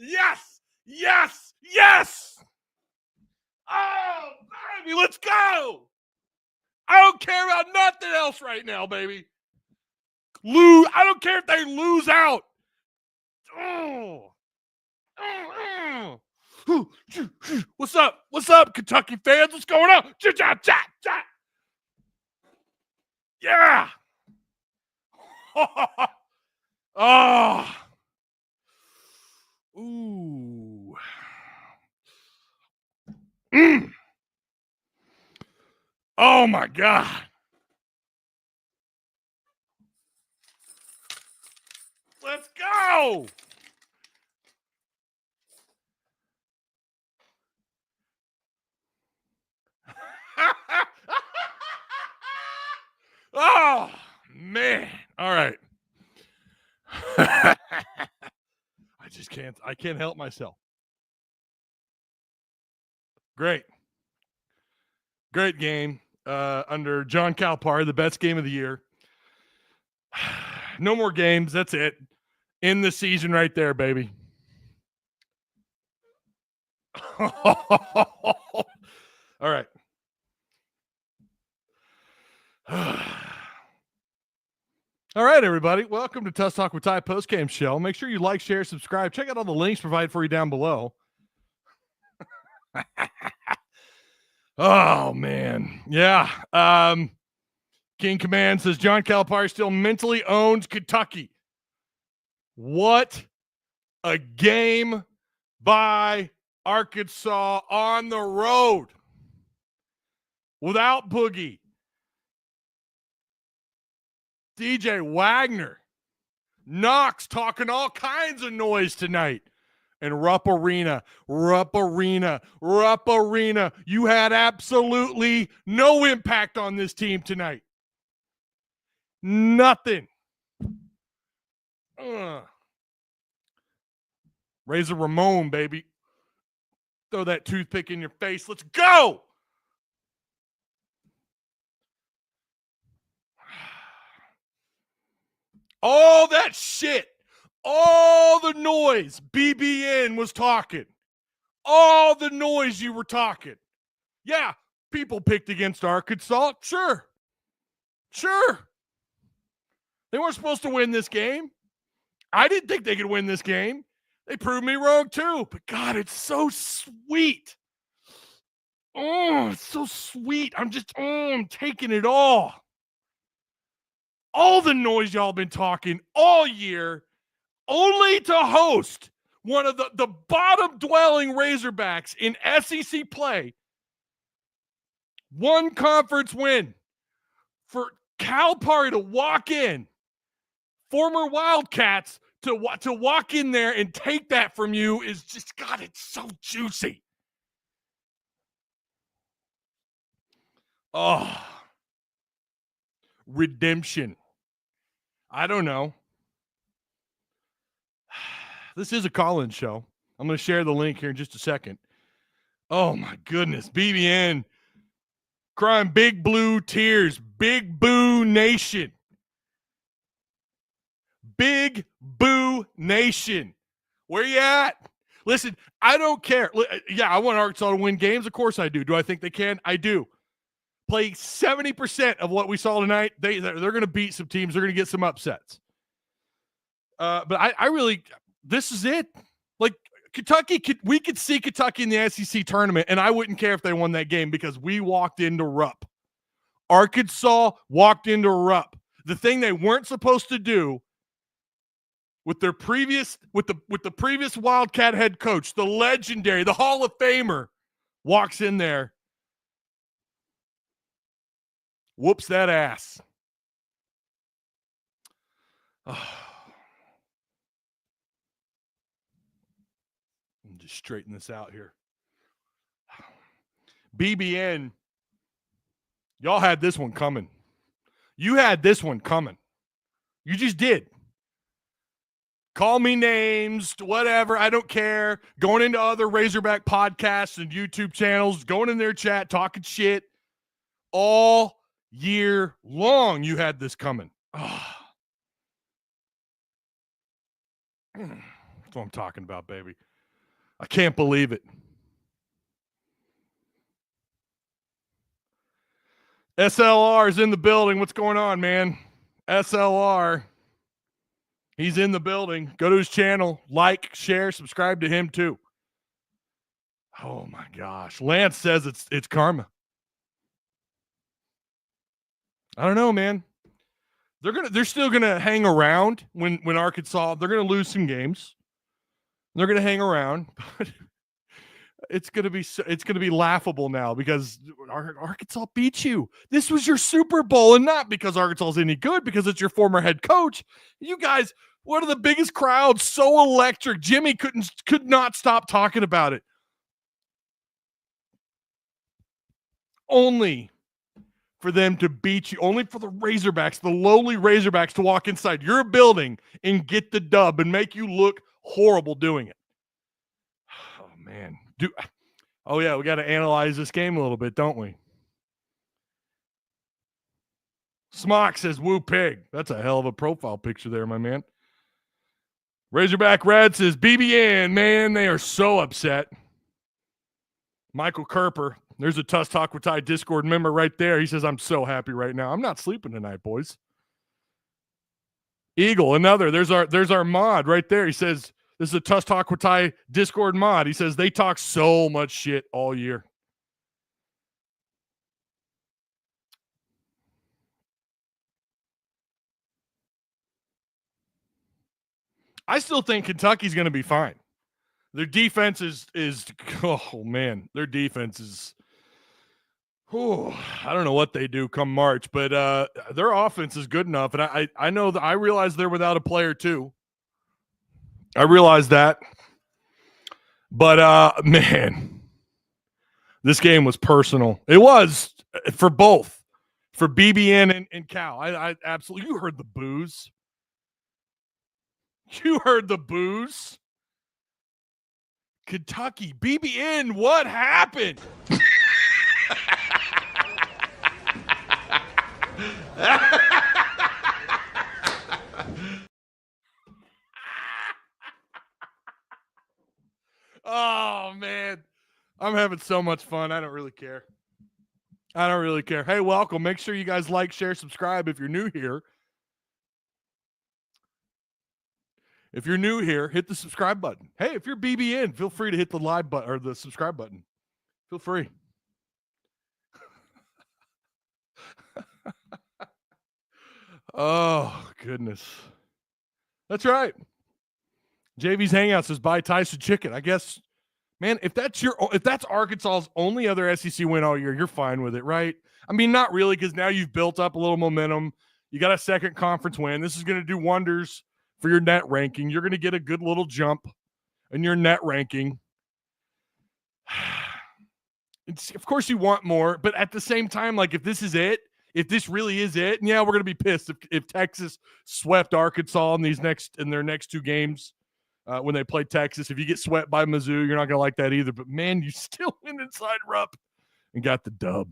Yes! Yes! Yes! Oh, baby, let's go! I don't care about nothing else right now, baby. I don't care if they lose out. Oh. What's up? What's up, Kentucky fans? What's going on? Yeah. Oh. Ooh. Oh my God. Let's go. Oh man. All right. I can't help myself. Great game under John Calipari, the best game of the year. No more games. That's it. In the season right there, baby. All right. All right, everybody. Welcome to Tusk Talk with Ty Postgame Show. Make sure you like, share, subscribe. Check out all the links provided for you down below. Oh, man. Yeah. King Command says John Calipari still mentally owns Kentucky. What a game by Arkansas on the road without Boogie. DJ Wagner, Knox talking all kinds of noise tonight. And Rupp Arena. You had absolutely no impact on this team tonight. Nothing. Razor Ramon, baby. Throw that toothpick in your face. Let's go. All that shit, all the noise BBN was talking, all the noise you were talking. Yeah, people picked against Arkansas. Sure. They weren't supposed to win this game. I didn't think they could win this game. They proved me wrong too. But God, it's so sweet. Oh, it's so sweet. I'm taking it all. All the noise y'all been talking all year, only to host one of the bottom-dwelling Razorbacks in SEC play. One conference win. For Calipari to walk in, former Wildcats to walk in there and take that from you is just, God, it's so juicy. Oh. Redemption. I don't know. This is a call-in show. I'm going to share the link here in just a second. Oh, my goodness. BBN crying big blue tears. Big Boo Nation. Big Boo Nation. Where you at? Listen, I don't care. Yeah, I want Arkansas to win games. Of course I do. Do I think they can? I do. Play 70% of what we saw tonight. They're going to beat some teams. They're going to get some upsets. But I really, this is it. Like Kentucky, we could see Kentucky in the SEC tournament, and I wouldn't care if they won that game because we walked into Rupp. Arkansas walked into Rupp. The thing they weren't supposed to do with their previous, with the previous Wildcat head coach, the legendary, the Hall of Famer, walks in there. Whoops that ass. Oh. Let me just straighten this out here. BBN, y'all had this one coming. You had this one coming. You just did. Call me names, whatever. I don't care. Going into other Razorback podcasts and YouTube channels, going in their chat, talking shit. All year long, you had this coming. Oh. That's what I'm talking about, baby. I can't believe it. SLR is in the building. What's going on, man? SLR. He's in the building. Go to his channel. Like, share, subscribe to him too. Oh my gosh. Lance says it's karma. I don't know, man. They're still gonna hang around when Arkansas, they're gonna lose some games. They're gonna hang around, but it's gonna be laughable now because Arkansas beat you. This was your Super Bowl, and not because Arkansas is any good, because it's your former head coach. You guys, one of the biggest crowds, so electric. Jimmy could not stop talking about it. Only for them to beat you, only for the Razorbacks, the lowly Razorbacks, to walk inside your building and get the dub and make you look horrible doing it. Oh, man. Oh, yeah, we got to analyze this game a little bit, don't we? Smock says, woo pig. That's a hell of a profile picture there, my man. Razorback Red says, BBN, man, they are so upset. Michael Kerper, there's a Tusk Talk with Ty Discord member right there. He says, I'm so happy right now. I'm not sleeping tonight, boys. Eagle, another. There's our mod right there. He says, this is a Tusk Talk with Ty Discord mod. He says, they talk so much shit all year. I still think Kentucky's going to be fine. Their defense is oh, man. Their defense is I don't know what they do come March, but their offense is good enough. And I know that I realize they're without a player too. I realize that. But, man, this game was personal. It was for both, for BBN and Cal. I absolutely, you heard the boos. You heard the boos. Kentucky, BBN, what happened? Oh, man. I'm having so much fun. I don't really care. Hey, welcome. Make sure you guys like, share, subscribe if you're new here. If you're new here, hit the subscribe button. Hey, if you're BBN, feel free to hit the like button or the subscribe button. Feel free. Oh, goodness. That's right. JV's Hangout says, buy Tyson chicken. I guess, man, if that's Arkansas's only other SEC win all year, you're fine with it, right? I mean, not really, because now you've built up a little momentum. You got a second conference win. This is going to do wonders for your net ranking. You're going to get a good little jump in your net ranking. Of course you want more, but at the same time, like, if this is it, if this really is it, and yeah, we're going to be pissed if Texas swept Arkansas in their next two games when they play Texas. If you get swept by Mizzou, you're not going to like that either. But, man, you still went inside Rupp and got the dub.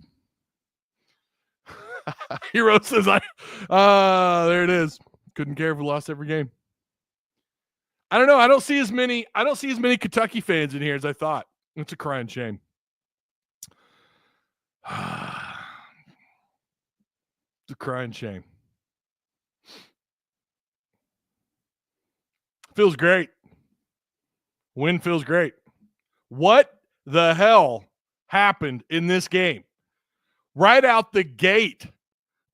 Hero says, there it is. Couldn't care if we lost every game. I don't know. I don't see as many Kentucky fans in here as I thought. It's a crying shame. It's a crying shame. Feels great. Win feels great. What the hell happened in this game? Right out the gate,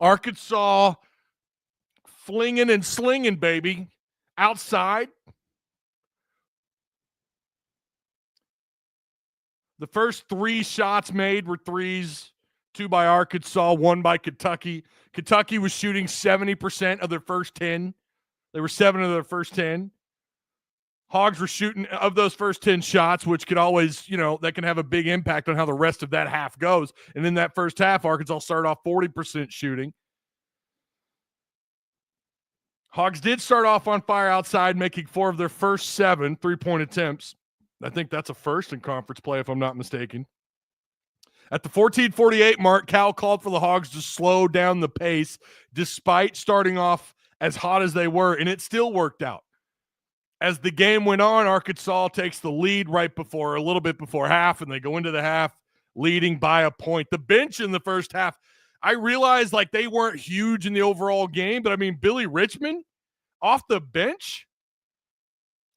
Arkansas flinging and slinging, baby. Outside. The first 3 shots made were threes, 2 by Arkansas, 1 by Kentucky. Kentucky was shooting 70% of their first 10. They were 7 of their first 10. Hogs were shooting of those first 10 shots, which could always, that can have a big impact on how the rest of that half goes. And in that first half, Arkansas started off 40% shooting. Hogs did start off on fire outside, making 4 of their first 7 3-point attempts. I think that's a first in conference play, if I'm not mistaken. At the 14:48 mark, Cal called for the Hogs to slow down the pace, despite starting off as hot as they were, and it still worked out. As the game went on, Arkansas takes the lead a little bit before half, and they go into the half leading by a point. The bench in the first half, I realized like they weren't huge in the overall game, but I mean, Billy Richmond off the bench,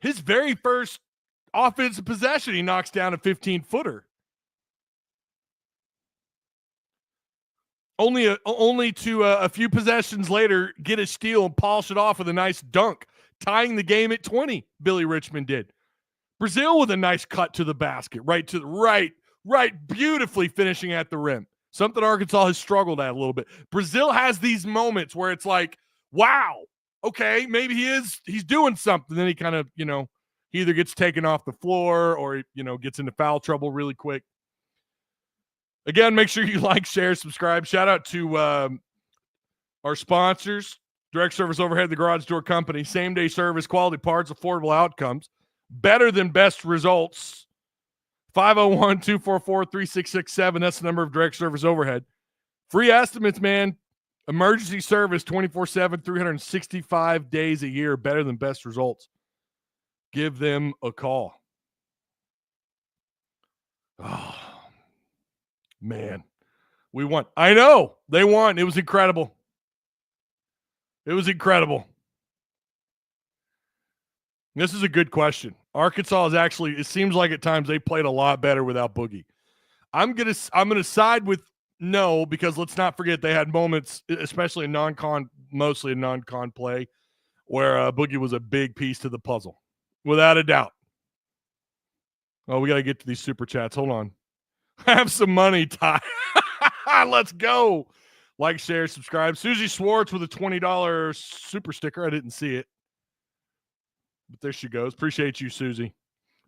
his very first offensive possession, he knocks down a 15-footer. Only to a few possessions later get a steal and polish it off with a nice dunk, tying the game at 20. Billy Richmond did. Brazil with a nice cut to the basket, right, beautifully finishing at the rim. Something Arkansas has struggled at a little bit. Brazil has these moments where it's like, wow, okay, maybe he's doing something. Then he kind of, he either gets taken off the floor or, gets into foul trouble really quick. Again, make sure you like, share, subscribe. Shout out to our sponsors, Direct Service Overhead, the Garage Door Company, same-day service, quality parts, affordable outcomes, better than best results. 501-244-3667. That's the number of Direct Service Overhead. Free estimates, man. Emergency service 24/7, 365 days a year. Better than best results. Give them a call. Oh, man. We won. I know. They won. It was incredible. This is a good question. Arkansas is actually, it seems like at times they played a lot better without Boogie. I'm gonna side with no, because let's not forget they had moments, especially in mostly in non-con play, where Boogie was a big piece to the puzzle, without a doubt. Oh, we got to get to these super chats. Hold on. Have some money, Ty. Let's go. Like, share, subscribe. Susie Swartz with a $20 super sticker. I didn't see it, but there she goes. Appreciate you, Susie.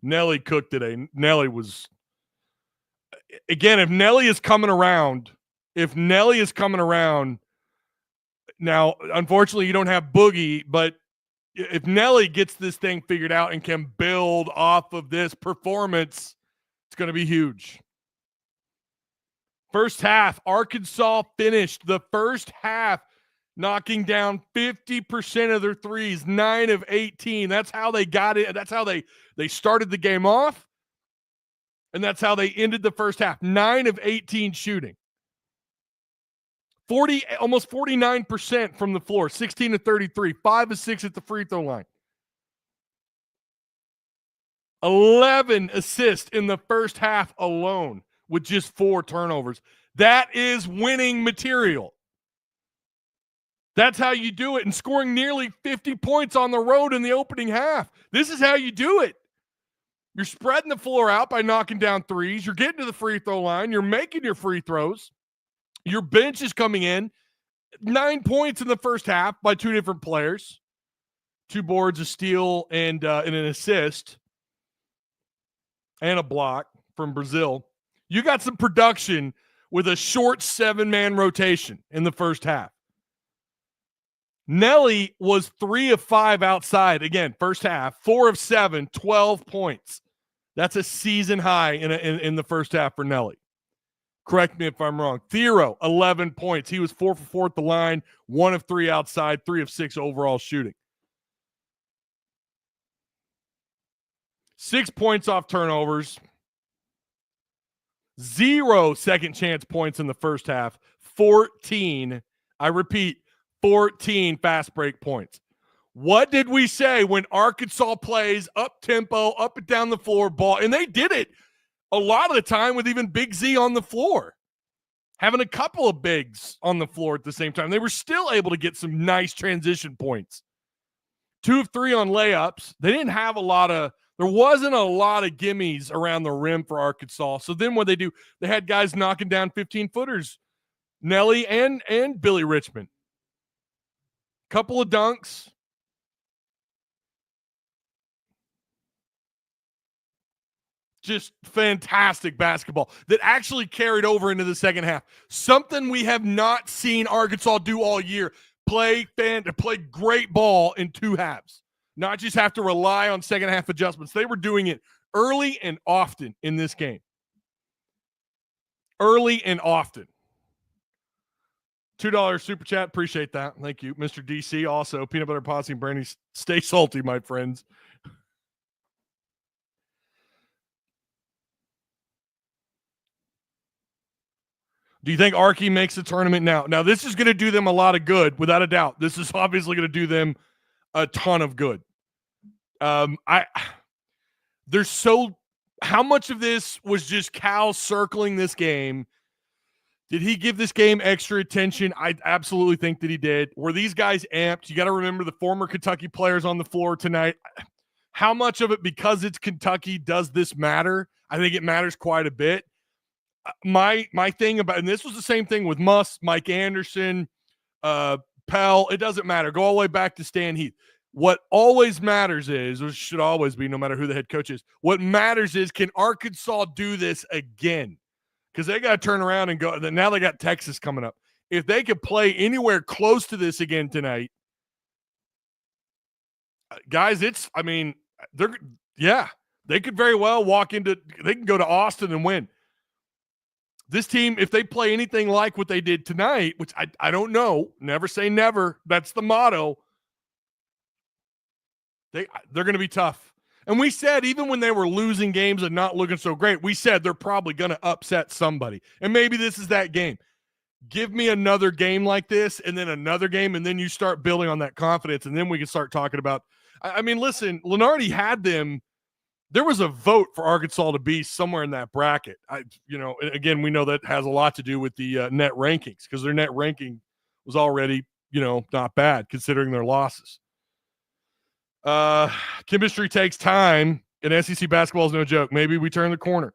Nelly cooked today. Nelly was, again, if Nelly is coming around, now, unfortunately, you don't have Boogie, but if Nelly gets this thing figured out and can build off of this performance, it's going to be huge. First half, Arkansas finished the first half knocking down 50% of their threes, 9 of 18. That's how they got it. That's how they started the game off, and that's how they ended the first half. 9 of 18 shooting. Almost 49% from the floor, 16 to 33, 5 of 6 at the free throw line. 11 assists in the first half alone with just 4 turnovers. That is winning material. That's how you do it. And scoring nearly 50 points on the road in the opening half. This is how you do it. You're spreading the floor out by knocking down threes. You're getting to the free throw line. You're making your free throws. Your bench is coming in. 9 points in the first half by 2 different players. 2 boards, a steal, and an assist. And a block from Brazil. You got some production with a short 7-man rotation in the first half. Nelly was 3 of 5 outside. Again, first half, 4 of 7, 12 points. That's a season high in the first half for Nelly. Correct me if I'm wrong. Thero, 11 points. He was 4 for 4 at the line, 1 of 3 outside, 3 of 6 overall shooting. 6 points off turnovers. 0 second chance points in the first half. 14, I repeat, 14 fast break points. What did we say when Arkansas plays up-tempo, up and down the floor ball? And they did it a lot of the time with even Big Z on the floor. Having a couple of bigs on the floor at the same time. They were still able to get some nice transition points. 2 of 3 on layups. They didn't have there wasn't a lot of gimmies around the rim for Arkansas. So then what they do, they had guys knocking down 15-footers. Nelly and Billy Richmond. Couple of dunks. Just fantastic basketball that actually carried over into the second half. Something we have not seen Arkansas do all year. Play great ball in 2 halves. Not just have to rely on second half adjustments. They were doing it early and often in this game. Early and often. $2 super chat. Appreciate that. Thank you. Mr. DC also. Peanut butter posse and brandy. Stay salty, my friends. Do you think Archie makes the tournament now? Now, this is going to do them a lot of good, without a doubt. This is obviously going to do them a ton of good. There's so how much of this was just Cal circling this game? Did he give this game extra attention? I absolutely think that he did. Were these guys amped? You got to remember the former Kentucky players on the floor tonight. How much of it, because it's Kentucky, does this matter? I think it matters quite a bit. My thing about, and this was the same thing with Muss, Mike Anderson, Pell. It doesn't matter. Go all the way back to Stan Heath. What always matters is, or should always be, no matter who the head coach is, what matters is, can Arkansas do this again? Because they got to turn around and go. Now they got Texas coming up. If they could play anywhere close to this again tonight, guys, they could very well they can go to Austin and win. This team, if they play anything like what they did tonight, which I don't know, never say never. That's the motto. They're going to be tough. And we said, even when they were losing games and not looking so great, we said they're probably going to upset somebody. And maybe this is that game. Give me another game like this, and then another game, and then you start building on that confidence, and then we can start talking about – I mean, listen, Lenardi had them – there was a vote for Arkansas to be somewhere in that bracket. Again, we know that has a lot to do with the net rankings, because their net ranking was already, not bad considering their losses. Chemistry takes time, and SEC basketball is no joke. Maybe we turn the corner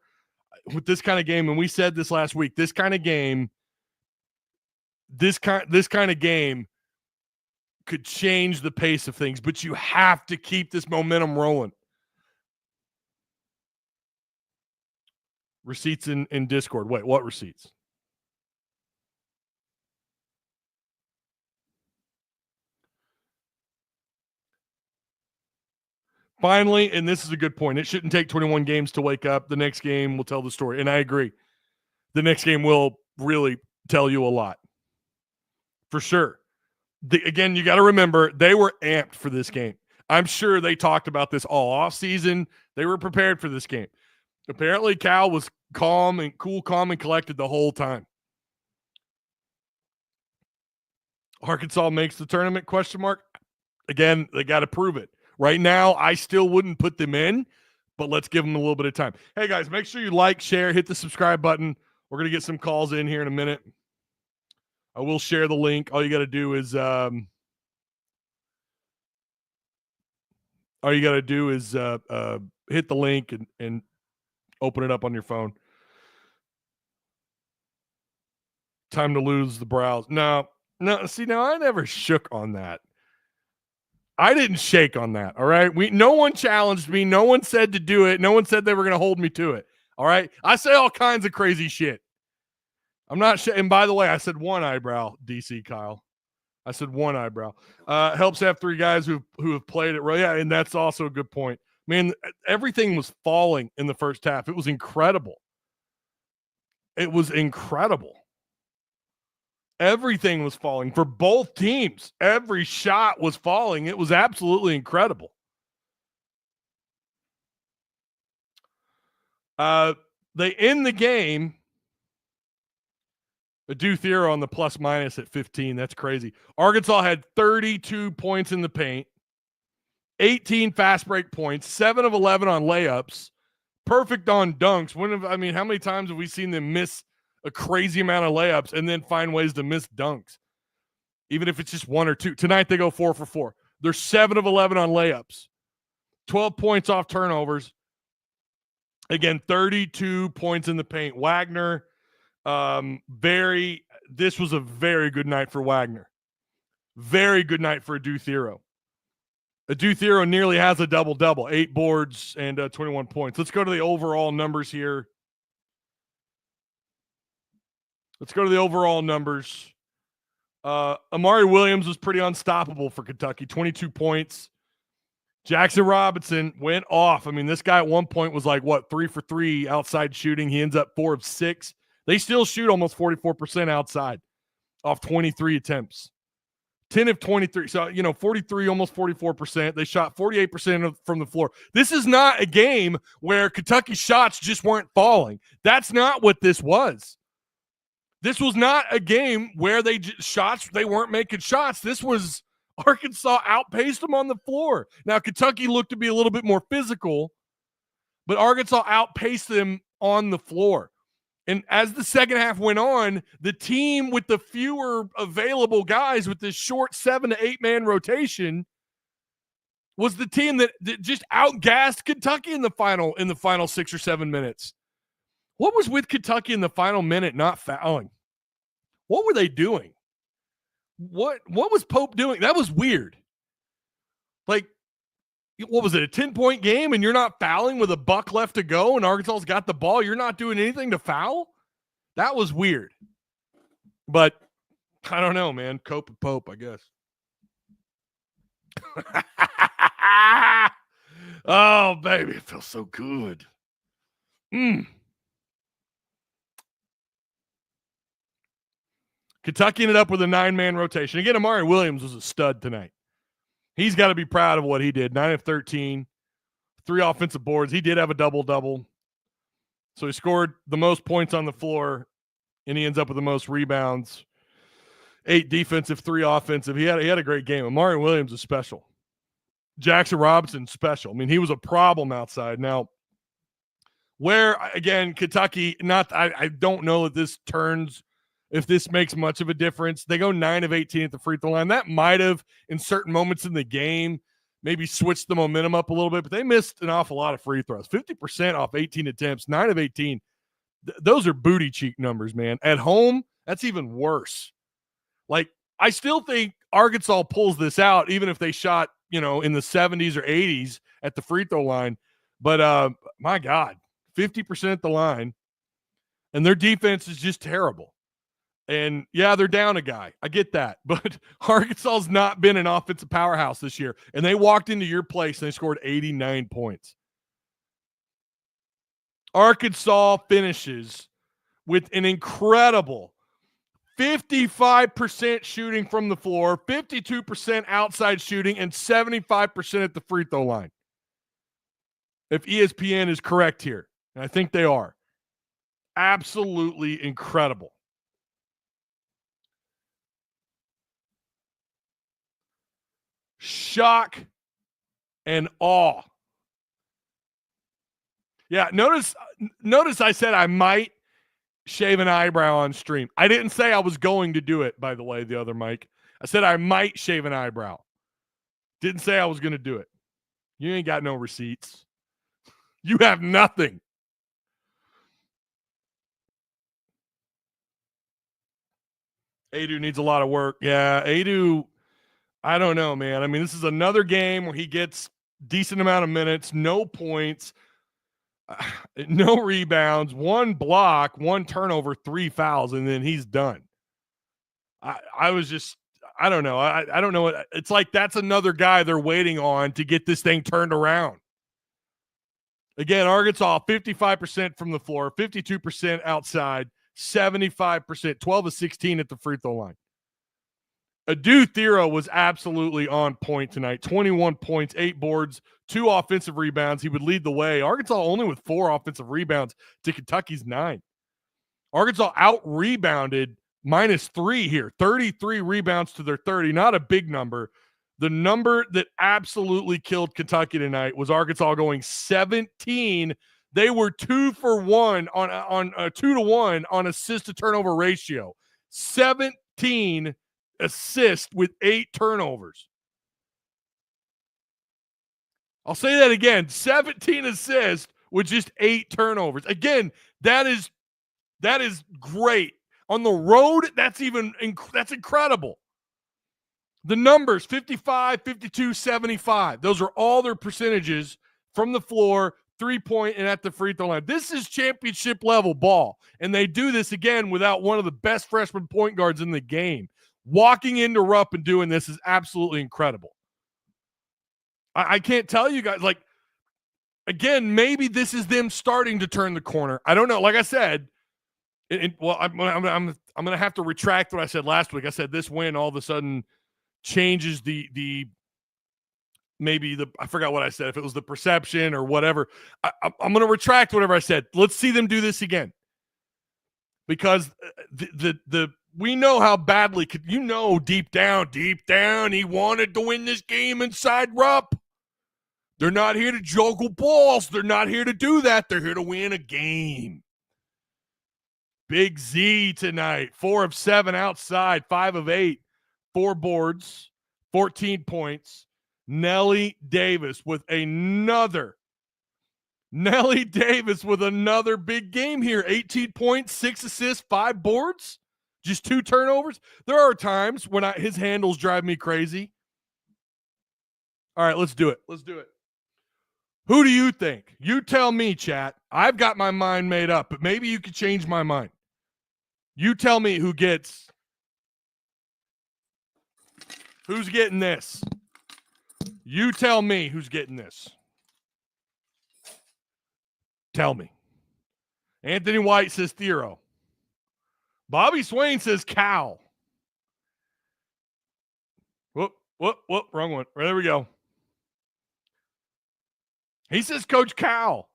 with this kind of game, and we said this last week. This kind of game could change the pace of things, but you have to keep this momentum rolling. Receipts in Discord. Wait, what receipts? Finally, and this is a good point, it shouldn't take 21 games to wake up. The next game will tell the story. And I agree. The next game will really tell you a lot. For sure. Again, you got to remember, they were amped for this game. I'm sure they talked about this all offseason. They were prepared for this game. Apparently, Cal was calm and collected the whole time. Arkansas makes the tournament, ? Again, they got to prove it. Right now, I still wouldn't put them in, but let's give them a little bit of time. Hey, guys, make sure you like, share, hit the subscribe button. We're going to get some calls in here in a minute. I will share the link. All you got to do is hit the link and open it up on your phone. Time to lose the brows. No, see, now I never shook on that. I didn't shake on that, all right? No one challenged me. No one said to do it. No one said they were going to hold me to it, all right? I say all kinds of crazy shit. I'm not and by the way, I said one eyebrow, DC Kyle. I said one eyebrow. Helps have three guys who have played it. Yeah, and that's also a good point. Man, everything was falling in the first half. It was incredible. Everything was falling for both teams. Every shot was falling. It was absolutely incredible. They end the game. Adu-Thero on the plus minus at 15. That's crazy. Arkansas had 32 points in the paint, 18 fast break points, 7 of 11 on layups, perfect on dunks. How many times have we seen them miss a crazy amount of layups and then find ways to miss dunks, even if it's just 1 or 2? Tonight they go 4 for 4. They're 7 of 11 on layups, 12 points off turnovers. Again, 32 points in the paint. Wagner, this was a very good night for Wagner. Very good night for Adu-Thero. Adu-Thero nearly has a double-double, 8 boards and 21 points. Let's go to the overall numbers here. Amari Williams was pretty unstoppable for Kentucky, 22 points. Jackson Robinson went off. This guy at one point was 3 for 3 outside shooting. He ends up 4 of 6. They still shoot almost 44% outside off 23 attempts. 10 of 23. So, 43, almost 44%. They shot 48% from the floor. This is not a game where Kentucky shots just weren't falling. That's not what this was. This was not a game where they weren't making shots. This was Arkansas outpaced them on the floor. Now, Kentucky looked to be a little bit more physical, but Arkansas outpaced them on the floor. And as the second half went on, the team with the fewer available guys with this short 7 to 8 man rotation was the team that just outgassed Kentucky in the final 6 or 7 minutes. What was with Kentucky in the final minute not fouling? What were they doing? What was Pope doing? That was weird. Like, what was it, a 10-point game and you're not fouling with a buck left to go and Arkansas's got the ball? You're not doing anything to foul? That was weird. But I don't know, man. Cope and Pope, I guess. Oh, baby, it feels so good. Kentucky ended up with a 9-man rotation. Again, Amari Williams was a stud tonight. He's got to be proud of what he did. 9 of 13, 3 offensive boards. He did have a double-double. So he scored the most points on the floor, and he ends up with the most rebounds. 8 defensive, 3 offensive. He had a great game. Amari Williams is special. Jackson Robinson, special. I mean, he was a problem outside. Now, where, again, Kentucky, I don't know if this makes much of a difference. They go 9 of 18 at the free throw line. That might have, in certain moments in the game, maybe switched the momentum up a little bit, but they missed an awful lot of free throws. 50% off 18 attempts, 9 of 18. Those are booty cheek numbers, man. At home, that's even worse. Like, I still think Arkansas pulls this out, even if they shot, in the 70s or 80s at the free throw line. But, my God, 50% at the line, and their defense is just terrible. And, yeah, they're down a guy. I get that. But Arkansas's not been an offensive powerhouse this year. And they walked into your place and they scored 89 points. Arkansas finishes with an incredible 55% shooting from the floor, 52% outside shooting, and 75% at the free throw line. If ESPN is correct here, and I think they are. Absolutely incredible. Shock and awe. Yeah, notice I said I might shave an eyebrow on stream. I didn't say I was going to do it, by the way, the other mic. I said I might shave an eyebrow. Didn't say I was going to do it. You ain't got no receipts. You have nothing. Adu needs a lot of work. Yeah, Adu, I don't know, man. I mean, this is another game where he gets decent amount of minutes, no points, no rebounds, 1 block, 1 turnover, 3 fouls, and then he's done. I was just, I don't know. I don't know what it's like. That's another guy they're waiting on to get this thing turned around. Again, Arkansas 55% from the floor, 52% outside, 75%, 12 of 16 at the free throw line. Adu Thero was absolutely on point tonight. 21 points, 8 boards, 2 offensive rebounds. He would lead the way. Arkansas only with 4 offensive rebounds to Kentucky's 9. Arkansas out-rebounded -3 here. 33 rebounds to their 30. Not a big number. The number that absolutely killed Kentucky tonight was Arkansas going 17. They were 2 for 1 on 2 to 1 on assist to turnover ratio. 17 assists with 8 turnovers. I'll say that again. 17 assists with just 8 turnovers. Again, that is great. On the road, that's incredible. The numbers, 55, 52, 75. Those are all their percentages from the floor, 3-point, and at the free throw line. This is championship level ball. And they do this again without one of the best freshman point guards in the game. Walking into Rupp and doing this is absolutely incredible. I can't tell you guys, like, again, maybe this is them starting to turn the corner. I don't know. Like I said, I'm going to have to retract what I said last week. I said this win all of a sudden changes I forgot what I said, if it was the perception or whatever. I'm going to retract whatever I said. Let's see them do this again. because the we know how badly deep down he wanted to win this game inside Rupp. They're not here to juggle balls. They're not here to do that. They're here to win a game. Big Z tonight, 4 of 7 outside, 5 of 8, 4 boards, 14 points. Nelly Davis with another big game here. 18 points, 6 assists, 5 boards, just 2 turnovers. There are times when his handles drive me crazy. All right, let's do it. Who do you think? You tell me, chat. I've got my mind made up, but maybe you could change my mind. You tell me who's getting this. You tell me who's getting this. Tell me. Anthony White says Thero. Bobby Swain says Cal. Whoop, wrong one. There we go. He says Coach Cal.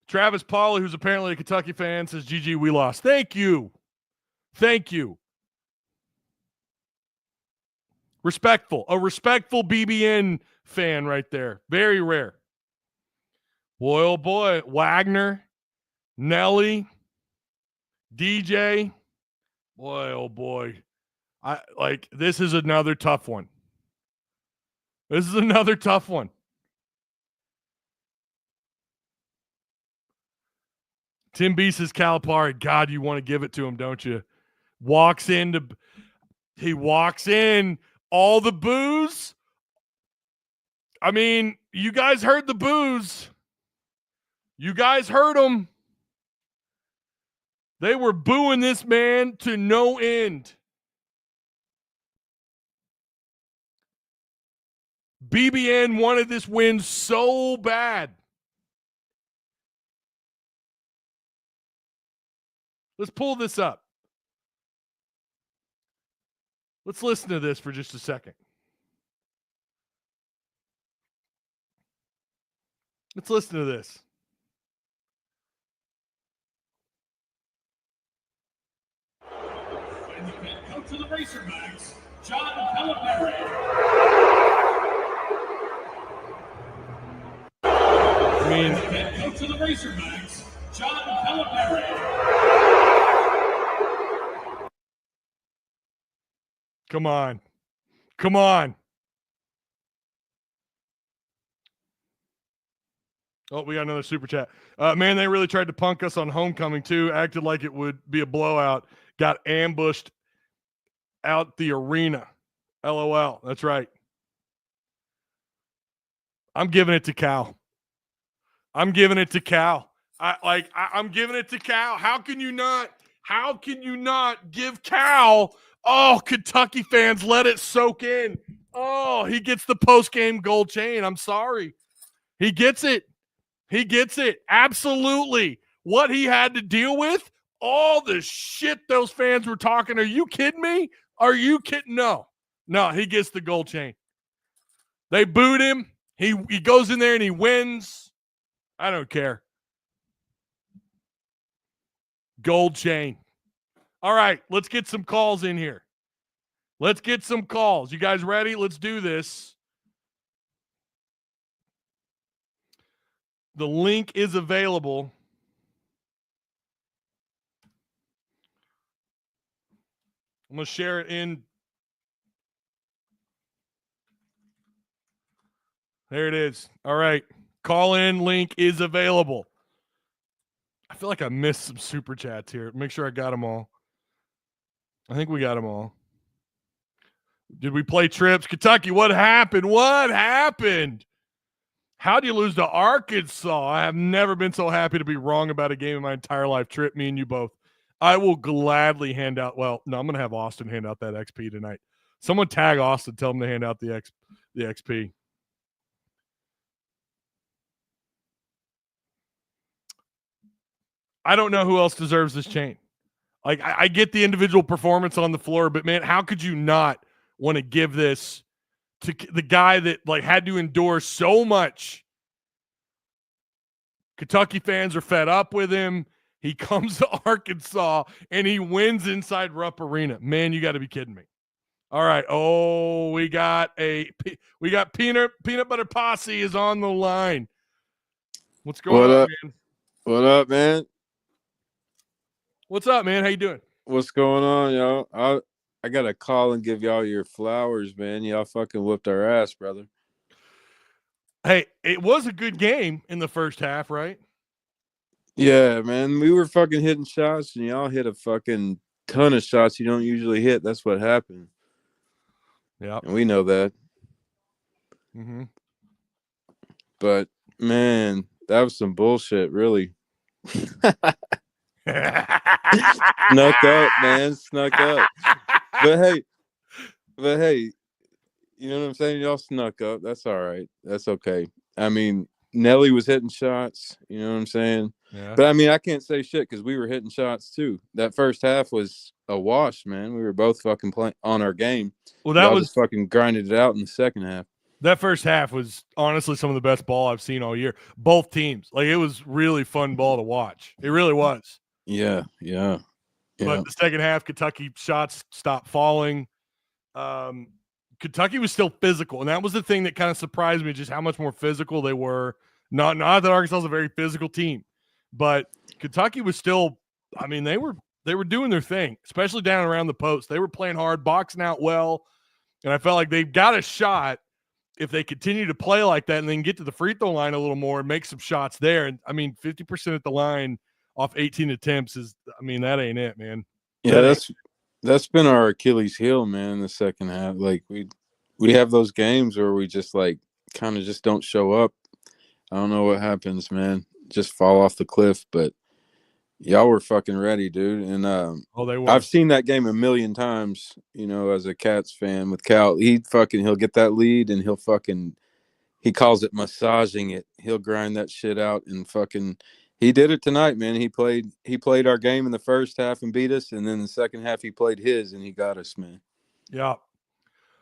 Travis Pauly, who's apparently a Kentucky fan, says, GG, we lost. Thank you. Respectful. A respectful BBN fan right there. Very rare. Boy, oh boy. Wagner, Nelly, DJ. Boy, oh boy. This is another tough one. Tim B says Calipari. God, you want to give it to him, don't you? He walks in, all the boos. I mean, you guys heard the boos. You guys heard them. They were booing this man to no end. BBN wanted this win so bad. Let's pull this up. Let's listen to this for just a second. Let's listen to this. And the head coach of the Razorbacks, John Calipari. And the head coach of the Razorbacks, John Calipari. Come on. Oh, we got another super chat. Man, they really tried to punk us on homecoming too. Acted like it would be a blowout. Got ambushed out the arena. LOL. That's right. I'm giving it to Cal. I'm giving it to Cal. How can you not give Cal? Oh, Kentucky fans, let it soak in. Oh, he gets the post-game gold chain. I'm sorry. He gets it. Absolutely. What he had to deal with, all the shit those fans were talking. Are you kidding me? No, he gets the gold chain. They booed him. He goes in there and he wins. I don't care. Gold chain. All right, let's get some calls in here. You guys ready? Let's do this. The link is available. I'm going to share it in. There it is. All right. Call in link is available. I feel like I missed some super chats here. Make sure I got them all. I think we got them all. Did we play trips? Kentucky, what happened? How do you lose to Arkansas? I have never been so happy to be wrong about a game in my entire life. Trip, me and you both. I will gladly hand out. Well, no, I'm going to have Austin hand out that XP tonight. Someone tag Austin. Tell him to hand out the XP. I don't know who else deserves this chain. Like, I get the individual performance on the floor, but, man, how could you not want to give this to the guy that had to endure so much? Kentucky fans are fed up with him. He comes to Arkansas and he wins inside Rupp Arena. Man, you got to be kidding me. All right. Oh, we got peanut butter posse is on the line. What's going on, man? What up, man? What's up, man? How you doing? What's going on, y'all? I got to call and give y'all your flowers, man. Y'all fucking whooped our ass, brother. Hey, it was a good game in the first half, right? Yeah, man. We were fucking hitting shots, and y'all hit a fucking ton of shots you don't usually hit. That's what happened. Yeah. And we know that. Mm-hmm. But, man, that was some bullshit, really. Snuck up, man. Snuck up. But hey, you know what I'm saying? Y'all snuck up. That's all right. That's okay. I mean, Nelly was hitting shots. You know what I'm saying? Yeah. But, I mean, I can't say shit because we were hitting shots, too. That first half was a wash, man. We were both fucking playing on our game. Well, that was just fucking grinded it out in the second half. That first half was honestly some of the best ball I've seen all year. Both teams. Like, it was really fun ball to watch. It really was. Yeah. But the second half, Kentucky shots stopped falling. Kentucky was still physical, and that was the thing that kind of surprised me, just how much more physical they were. Not that Arkansas is a very physical team, but Kentucky was still. I mean, they were doing their thing, especially down around the post. They were playing hard, boxing out well, and I felt like they've got a shot if they continue to play like that and then get to the free throw line a little more and make some shots there. And I mean, 50% at the line off 18 attempts is. I mean, that ain't it, man. Yeah, that's been our Achilles heel, man, in the second half. Like we have those games where we just like kind of just don't show up. I don't know what happens, man. Just fall off the cliff, but y'all were fucking ready, dude. And they were. I've seen that game a million times, you know, as a Cats fan with Cal. He'll get that lead and he calls it massaging it. He'll grind that shit out and fucking he did it tonight, man. He played our game in the first half and beat us, and then the second half he played his and he got us, man. Yeah.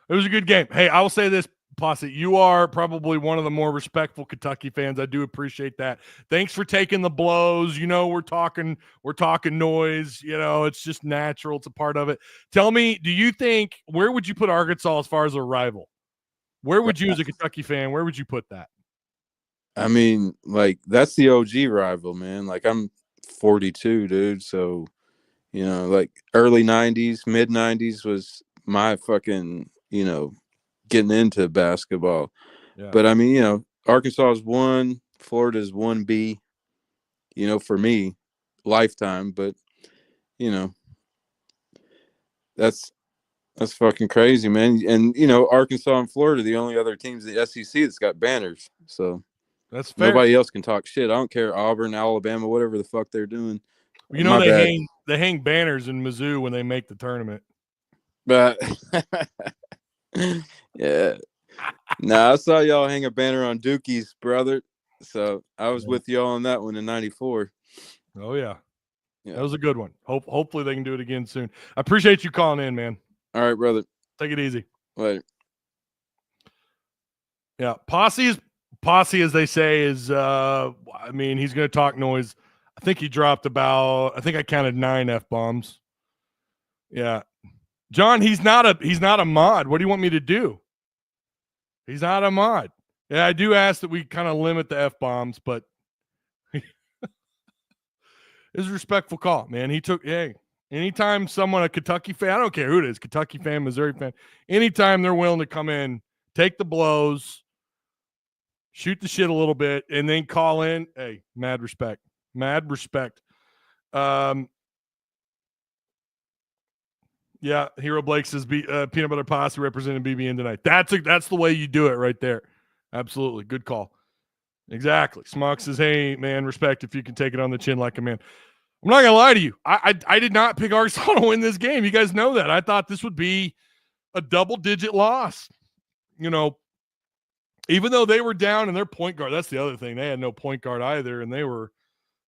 It was a good game. Hey, I will say this, Posse, you are probably one of the more respectful Kentucky fans. I do appreciate that. Thanks for taking the blows. You know, we're talking noise. You know, it's just natural. It's a part of it. Tell me, where would you put Arkansas as far as a rival? Where would you, as a Kentucky fan, where would you put that? I mean, like, that's the OG rival, man. Like, I'm 42, dude. So, you know, like early 90s, mid 90s was my fucking, you know, getting into basketball. Yeah. But I mean, you know, Arkansas is 1, Florida's 1B, you know, for me, lifetime. But, you know, that's fucking crazy, man. And, you know, Arkansas and Florida, the only other teams in the SEC that's got banners. So that's fair. Nobody else can talk shit. I don't care. Auburn, Alabama, whatever the fuck they're doing. You know, they hang banners in Mizzou when they make the tournament. But yeah. I saw y'all hang a banner on Dookie's, brother. So I was with y'all on that one in 94. Oh, yeah. That was a good one. Hopefully they can do it again soon. I appreciate you calling in, man. All right, brother. Take it easy. Later. Yeah. Posse, as they say, is I mean, he's going to talk noise. I think he dropped I counted 9 F-bombs. Yeah. John, he's not a mod. What do you want me to do? He's not a mod. Yeah, I do ask that we kind of limit the F-bombs, but it's a respectful call, man. Anytime someone, a Kentucky fan, I don't care who it is, Kentucky fan, Missouri fan, anytime they're willing to come in, take the blows, shoot the shit a little bit, and then call in, hey, mad respect. Mad respect. Yeah, Hero Blake says Peanut Butter Posse representing BBN tonight. That's the way you do it right there. Absolutely. Good call. Exactly. Smock says, hey, man, respect if you can take it on the chin like a man. I'm not going to lie to you. I did not pick Arkansas to win this game. You guys know that. I thought this would be a double-digit loss. You know, even though they were down in their point guard. That's the other thing. They had no point guard either, and they were,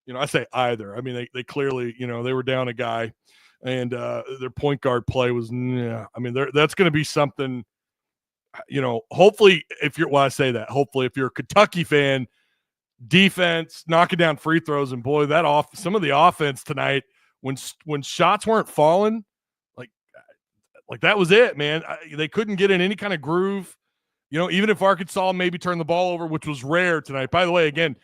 you know, I say either. I mean, they clearly, you know, they were down a guy. And their point guard play was, I mean, that's going to be something, you know, hopefully if you're a Kentucky fan, defense, knocking down free throws, and boy, some of the offense tonight when shots weren't falling, like that was it, man. They couldn't get in any kind of groove. Even if Arkansas maybe turned the ball over, which was rare tonight. By the way, again,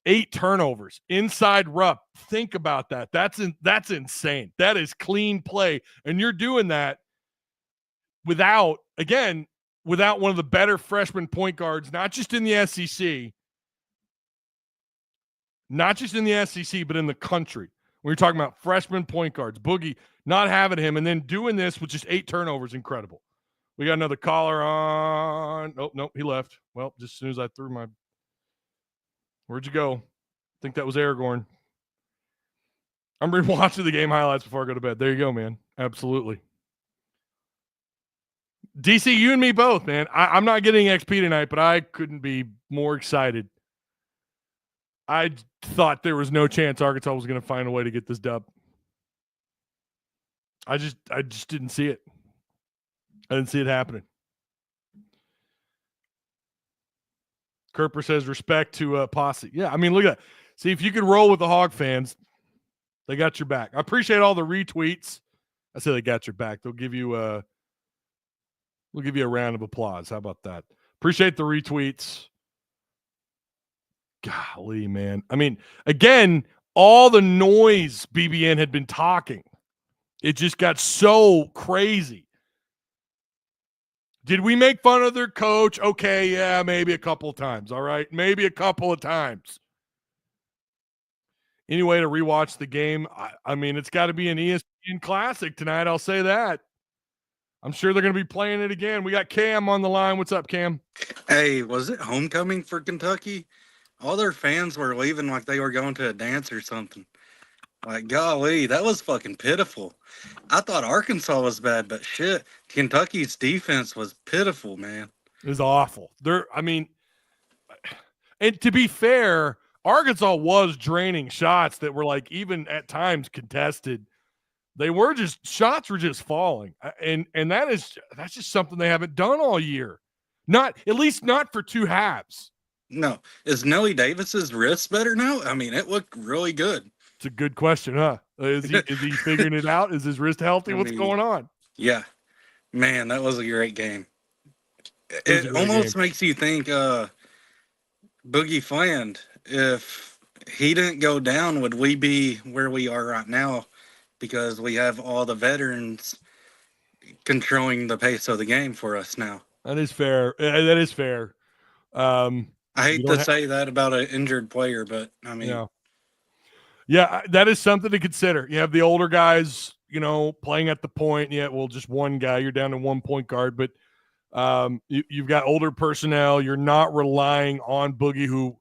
8 turnovers inside Rupp. Think about that. That's insane. That is clean play, and you're doing that without one of the better freshman point guards, not just in the SEC, but in the country. When you're talking about freshman point guards, Boogie not having him and then doing this with just 8 turnovers, incredible. We got another caller on. Nope, he left. Well, just as soon as I threw my – where'd you go? I think that was Aragorn. I'm rewatching the game highlights before I go to bed. There you go, man. Absolutely. DC, you and me both, man. I'm not getting XP tonight, but I couldn't be more excited. I thought there was no chance Arkansas was going to find a way to get this dub. I just didn't see it. I didn't see it happening. Kerper says respect to Posse. Yeah, I mean, look at that. See, if you could roll with the Hog fans, they got your back. I appreciate all the retweets. I say they got your back. They'll give you a round of applause. How about that? Appreciate the retweets. Golly, man. I mean, again, all the noise BBN had been talking, it just got so crazy. Did we make fun of their coach? Okay, yeah, maybe a couple of times. All right, maybe a couple of times. Any way to rewatch the game? I mean, it's got to be an ESPN Classic tonight. I'll say that. I'm sure they're going to be playing it again. We got Cam on the line. What's up, Cam? Hey, was it homecoming for Kentucky? All their fans were leaving like they were going to a dance or something. Like, golly, that was fucking pitiful. I thought Arkansas was bad, but shit, Kentucky's defense was pitiful, man. It was awful. And to be fair, Arkansas was draining shots that were like even at times contested. Shots were just falling. And that's just something they haven't done all year. At least not for 2 halves. No. Is Nelly Davis's wrist better now? I mean, it looked really good. It's a good question, huh? Is he figuring it out? Is his wrist healthy? What's going on? Yeah. Man, that was a great game. It almost makes you think Boogie Fland, if he didn't go down, would we be where we are right now? Because we have all the veterans controlling the pace of the game for us now. That is fair. I hate to say that about an injured player, but I mean, yeah, that is something to consider. You have the older guys, playing at the point. Yeah, well, just one guy. You're down to 1 point guard, but you've got older personnel. You're not relying on Boogie, who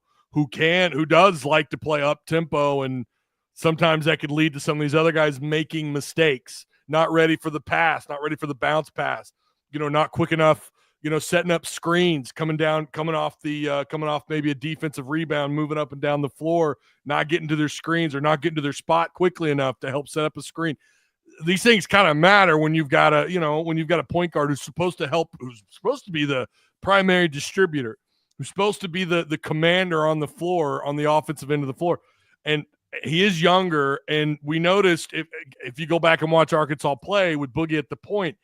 does like to play up tempo, and sometimes that could lead to some of these other guys making mistakes. Not ready for the pass, not ready for the bounce pass. Not quick enough. Setting up screens, coming off maybe a defensive rebound, moving up and down the floor, not getting to their screens or not getting to their spot quickly enough to help set up a screen. These things kind of matter when you've got a point guard who's supposed to help, who's supposed to be the primary distributor, who's supposed to be the commander on the floor, on the offensive end of the floor. And he is younger, and we noticed if you go back and watch Arkansas play with Boogie at the point,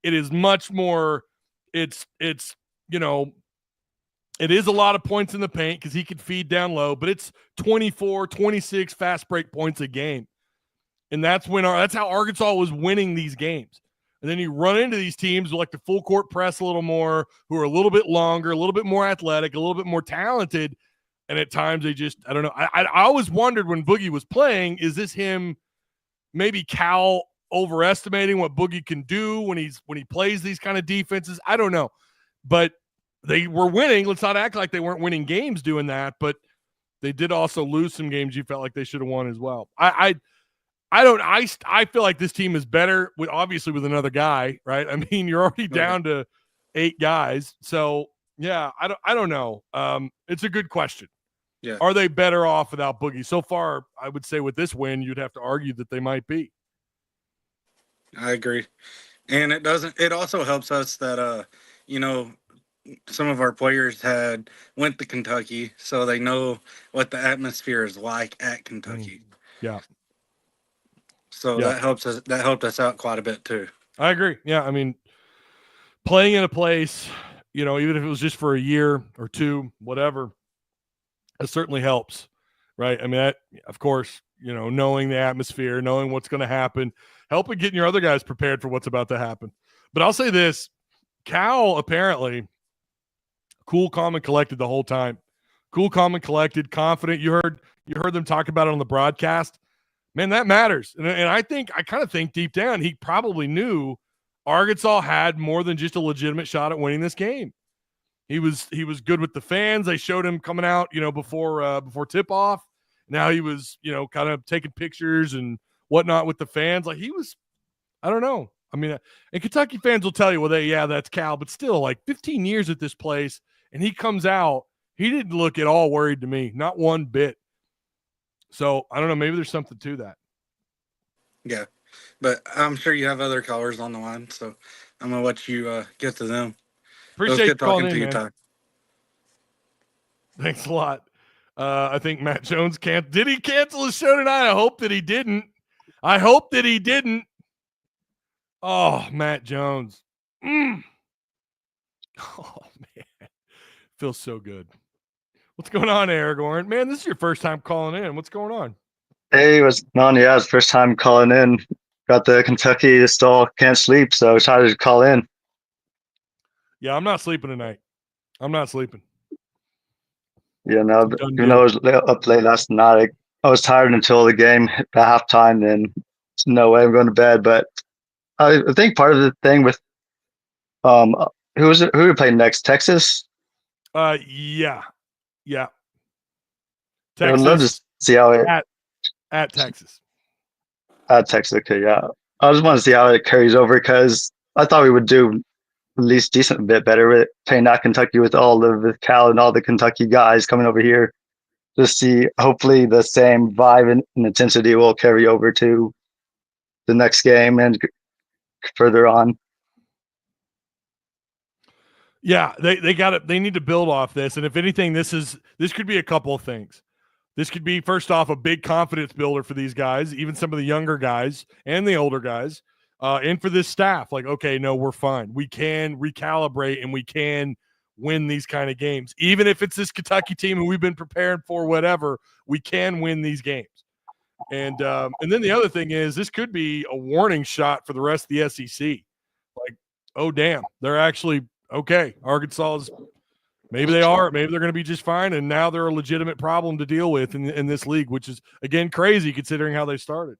it is much more. It is a lot of points in the paint because he could feed down low, but it's 24, 26 fast break points a game. And that's how Arkansas was winning these games. And then you run into these teams who like to full court press a little more, who are a little bit longer, a little bit more athletic, a little bit more talented. And at times they just, I don't know. I always wondered when Boogie was playing, is this him, maybe Cal overestimating what Boogie can do when he plays these kind of defenses? I don't know, but they were winning. Let's not act like they weren't winning games doing that, but they did also lose some games you felt like they should have won as well. I feel like this team is better with another guy, right? I mean, you're already down to 8 guys. So yeah, I don't know. It's a good question. Yeah. Are they better off without Boogie? So far, I would say with this win, you'd have to argue that they might be. I agree. And it also helps us that, some of our players went to Kentucky, so they know what the atmosphere is like at Kentucky. Yeah. So Yeah. that helped us out quite a bit too. I agree. Yeah, I mean, playing in a place, even if it was just for a year or two, whatever, it certainly helps, right? I mean, that, of course, knowing the atmosphere, knowing what's going to happen, helping getting your other guys prepared for what's about to happen. But I'll say this, Cal apparently cool, calm, and collected the whole time. Cool, calm, and collected, confident. You heard them talk about it on the broadcast. Man, that matters. And I kind of think deep down he probably knew Arkansas had more than just a legitimate shot at winning this game. He was good with the fans. They showed him coming out, before tip-off. Now he was, kind of taking pictures and whatnot with the fans. Like he was, I don't know. I mean, and Kentucky fans will tell you, well, that's Cal, but still, like 15 years at this place, and he comes out, he didn't look at all worried to me, not one bit. So I don't know. Maybe there's something to that. Yeah, but I'm sure you have other callers on the line, so I'm gonna let you get to them. Appreciate you calling in, to you, man. Ty. Thanks a lot. I think Matt Jones did he cancel his show tonight? I hope that he didn't. Oh, Matt Jones. Oh man, feels so good. What's going on, Aragorn? Man, this is your first time calling in. What's going on? Hey, what's going on? Yeah, it's the first time calling in. Got the Kentucky stall, can't sleep, so decided to call in. Yeah, I'm not sleeping tonight. I'm not sleeping. Yeah, no, even though I was up late last night, I was tired until the game at halftime, and no way I'm going to bed. But I think part of the thing with who we playing next? Texas? Yeah. Texas. I would love to see how it at Texas. At Texas, okay, yeah. I just want to see how it carries over because I thought we would do at least decent bit better with playing at Kentucky with all of the Cal and all the Kentucky guys coming over here. Just see, hopefully the same vibe and intensity will carry over to the next game and further on. Yeah, they need to build off this, and if anything, this could be a couple of things. This could be, first off, a big confidence builder for these guys, even some of the younger guys and the older guys, and for this staff. Like, okay, no, we're fine. We can recalibrate and we can win these kind of games. Even if it's this Kentucky team who we've been preparing for, whatever, we can win these games. And then the other thing is, this could be a warning shot for the rest of the SEC. Like, oh, damn, they're actually okay. Arkansas is. Maybe they are. Maybe they're going to be just fine, and now they're a legitimate problem to deal with in this league, which is, again, crazy considering how they started.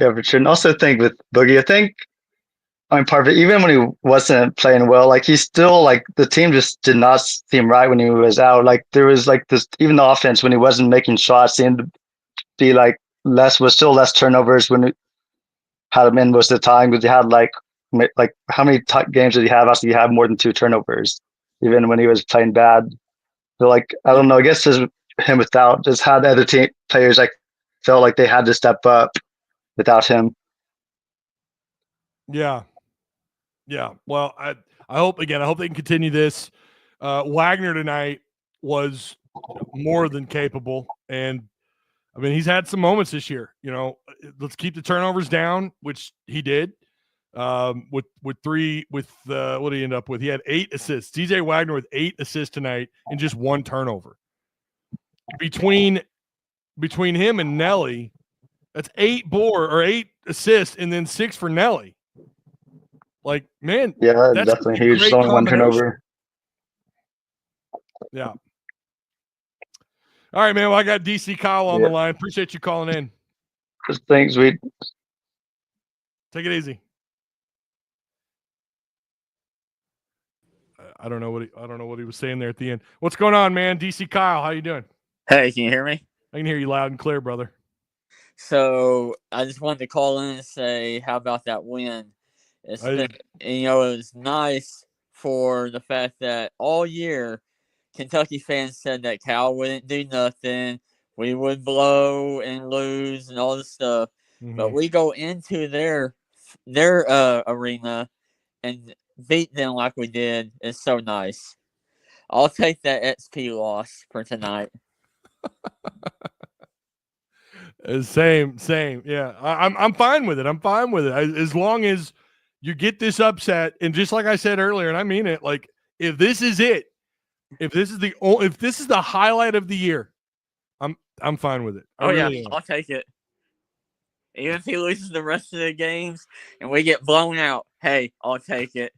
Yeah, for sure. And also think with Boogie, part of it, even when he wasn't playing well, like he still, like the team just did not seem right when he was out. Like there was like this, even the offense when he wasn't making shots seemed to be like was still less turnovers when we had him in most of the time, because he had like how many games did he have? Actually, he had more than 2 turnovers. Even when he was playing bad. So like, I don't know, I guess just him without, just had other team players like felt like they had to step up without him. Yeah. Well, I hope they can continue this. Wagner tonight was more than capable, and I mean, he's had some moments this year. Let's keep the turnovers down, which he did. What did he end up with? He had 8 assists. DJ Wagner with 8 assists tonight and just 1 turnover. Between him and Nelly, that's 8 assists and then 6 for Nelly. Like, man, yeah, that's definitely huge. Just only 1 turnover. Yeah. All right, man. Well, I got DC Kyle on the line. Appreciate you calling in. Thanks, sweet. Take it easy. I don't know what he was saying there at the end. What's going on, man? DC Kyle, how you doing? Hey, can you hear me? I can hear you loud and clear, brother. So I just wanted to call in and say, how about that win? It was nice for the fact that all year Kentucky fans said that Cal wouldn't do nothing. We would blow and lose and all this stuff. Mm-hmm. But we go into their arena, and beat them like we did is so nice. I'll take that XP loss for tonight. Same. Yeah, I'm fine with it. I'm fine with it as long as you get this upset. And just like I said earlier, and I mean it, like if this is it, if this is the highlight of the year, I'm fine with it. I'll take it. Even if he loses the rest of the games and we get blown out, hey, I'll take it.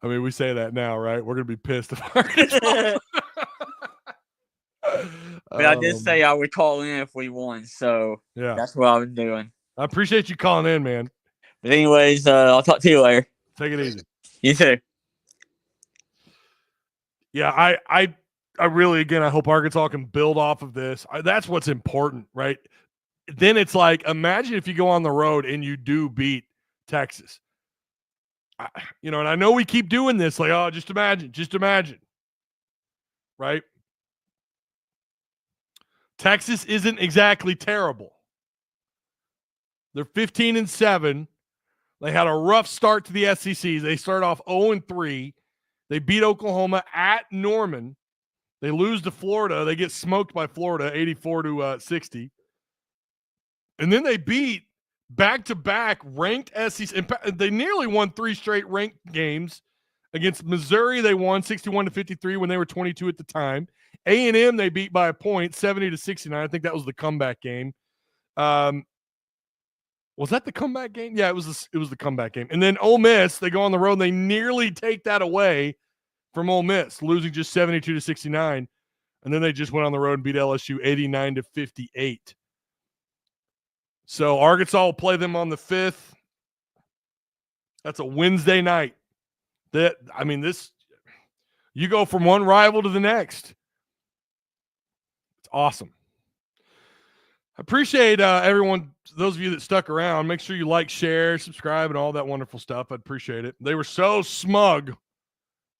I mean, we say that now, right? We're gonna be pissed if Arkansas. But I did say I would call in if we won, so yeah, that's what I'm doing. I appreciate you calling in, man. But anyways, I'll talk to you later. Take it easy. You too. Yeah, I really, again, I hope Arkansas can build off of this. That's what's important, right? Then it's like, imagine if you go on the road and you do beat Texas. And I know we keep doing this, like, oh, just imagine, right? Texas isn't exactly terrible. They're 15-7. They had a rough start to the SEC. They start off 0-3. They beat Oklahoma at Norman. They lose to Florida. They get smoked by Florida, 84-60. And then they beat back-to-back ranked SEC. They nearly won 3 straight ranked games. Against Missouri, they won 61-53 when they were 22 at the time. A&M, they beat by a point, 70-69. I think that was the comeback game. Was that the comeback game? Yeah, it was the comeback game. And then Ole Miss, they go on the road and they nearly take that away from Ole Miss, losing just 72-69. And then they just went on the road and beat LSU 89-58. So Arkansas will play them on the 5th. That's a Wednesday night. You go from one rival to the next. It's awesome. I appreciate everyone, those of you that stuck around. Make sure you like, share, subscribe, and all that wonderful stuff. I'd appreciate it. They were so smug.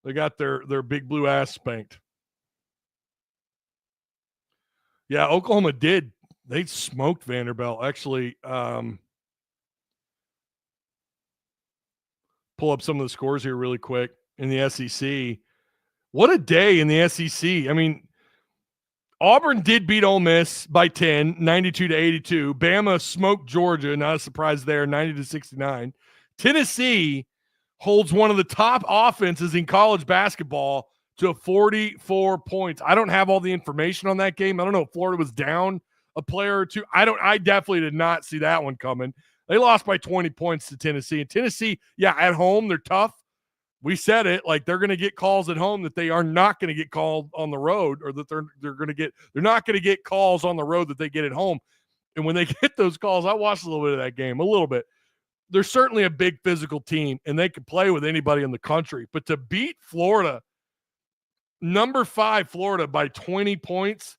They got their big blue ass spanked. Yeah, Oklahoma did. They smoked Vanderbilt. Actually, pull up some of the scores here really quick in the SEC. What a day in the SEC. I mean, Auburn did beat Ole Miss by 10, 92-82. Bama smoked Georgia, not a surprise there, 90-69. Tennessee holds one of the top offenses in college basketball to 44 points. I don't have all the information on that game. I don't know if Florida was down a player or two. I definitely did not see that one coming. They lost by 20 points to Tennessee. And Tennessee, yeah, at home, they're tough. We said it, like they're going to get calls at home that they are not going to get called on the road, or that they're not going to get calls on the road that they get at home. And when they get those calls, I watched a little bit of that game, a little bit. They're certainly a big physical team, and they can play with anybody in the country. But to beat Florida, number 5 Florida by 20 points,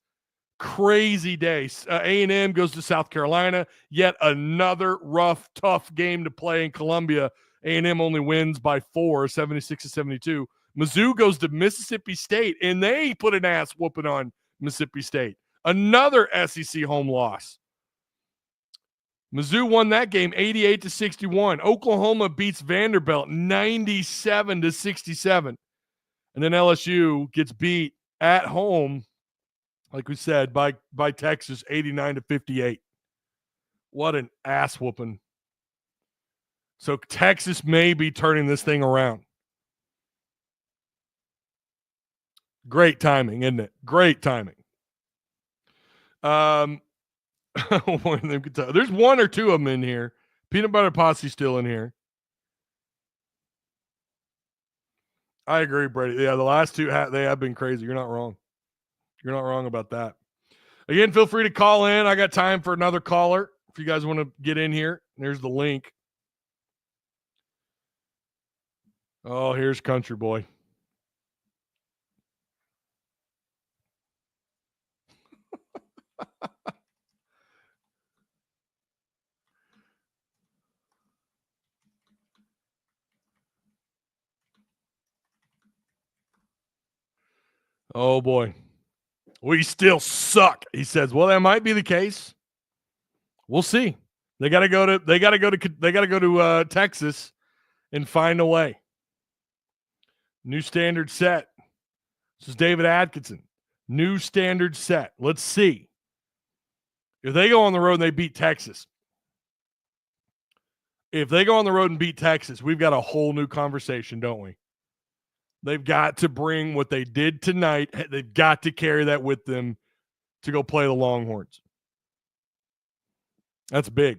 crazy day. A&M goes to South Carolina, yet another rough, tough game to play in Columbia. A&M only wins by 4, 76-72. Mizzou goes to Mississippi State, and they put an ass whooping on Mississippi State. Another SEC home loss. Mizzou won that game 88-61. Oklahoma beats Vanderbilt 97-67. And then LSU gets beat at home, like we said, by Texas 89-58. What an ass whooping. So Texas may be turning this thing around. Great timing, isn't it? Great timing. There's one or two of them in here. Peanut Butter Posse still in here. I agree, Brady. Yeah, the last two, they have been crazy. You're not wrong. You're not wrong about that. Again, feel free to call in. I got time for another caller if you guys want to get in here. There's the link. Oh, here's Country Boy. Oh boy. We still suck, he says. Well, that might be the case. We'll see. They got to go to Texas and find a way. New standard set. This is David Atkinson. New standard set. Let's see. If they go on the road and they beat Texas, we've got a whole new conversation, don't we? They've got to bring what they did tonight. They've got to carry that with them to go play the Longhorns. That's big.